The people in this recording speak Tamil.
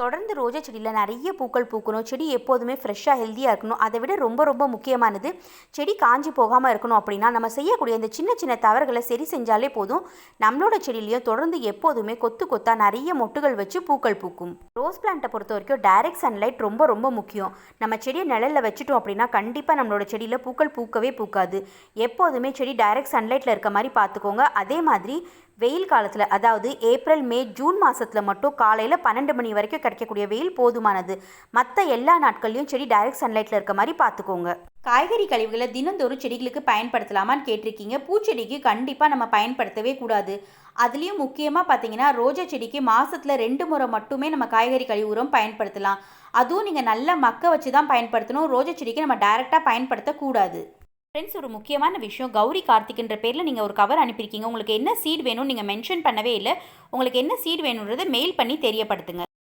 தொடர்ந்து ரோஜா செடியில் நிறைய பூக்கள் பூக்கணும். செடி எப்போதுமே ஃப்ரெஷ்ஷாக ஹெல்த்தியாக இருக்கணும். அதை விட ரொம்ப ரொம்ப முக்கியமானது, செடி காஞ்சி போகாமல் இருக்கணும். அப்படின்னா நம்ம செய்யக்கூடிய இந்த சின்ன சின்ன தவறுகளை சரி செஞ்சாலே போதும். நம்மளோட செடியிலையும் தொடர்ந்து எப்போதுமே கொத்து கொத்தா நிறைய மொட்டுகள் வச்சு பூக்கள் பூக்கும். ரோஸ் பிளான்ட்டை பொறுத்த வரைக்கும் டைரக்ட் சன்லைட் ரொம்ப ரொம்ப முக்கியம். நம்ம செடியை நிழலில் வச்சுட்டோம் அப்படின்னா கண்டிப்பாக நம்மளோட செடியில் பூக்கள் பூக்கவே பூக்காது. எப்போதுமே செடி டைரக்ட் சன்லைட்டில் இருக்க மாதிரி பார்த்துக்கோங்க. அதே மாதிரி வெயில் காலத்தில், அதாவது ஏப்ரல் மே ஜூன் மாதத்தில் மட்டும் காலையில் 12 மணி வரைக்கும் கிடைக்கக்கூடிய வெயில் போதுமானது. மற்ற எல்லா நாட்கள்லையும் செடி டைரக்ட் சன்லைட்டில் இருக்க மாதிரி பார்த்துக்கோங்க. காய்கறி கழிவுகளை தினந்தோறும் செடிகளுக்கு பயன்படுத்தலாமான்னு கேட்டிருக்கீங்க. பூச்செடிக்கு கண்டிப்பாக நம்ம பயன்படுத்தவே கூடாது. அதுலேயும் முக்கியமாக பார்த்தீங்கன்னா ரோஜா செடிக்கு மாதத்தில் 2 முறை மட்டுமே நம்ம காய்கறி கழிவு உரம் பயன்படுத்தலாம். அதுவும் நீங்கள் நல்லா மக்க வச்சு தான் பயன்படுத்தணும். ரோஜா செடிக்கு நம்ம டைரெக்டாக பயன்படுத்தக்கூடாது. ஃப்ரெண்ட்ஸ், ஒரு முக்கியமான விஷயம், கௌரி கார்த்திக்ன்ற பேரில் நீங்கள் ஒரு கவர் அனுப்பியிருக்கீங்க. உங்களுக்கு என்ன சீட் வேணும்னு நீங்கள் மென்ஷன் பண்ணவே இல்லை. உங்களுக்கு என்ன சீட் வேணுன்றதை மெயில் பண்ணி தெரியப்படுத்துங்க.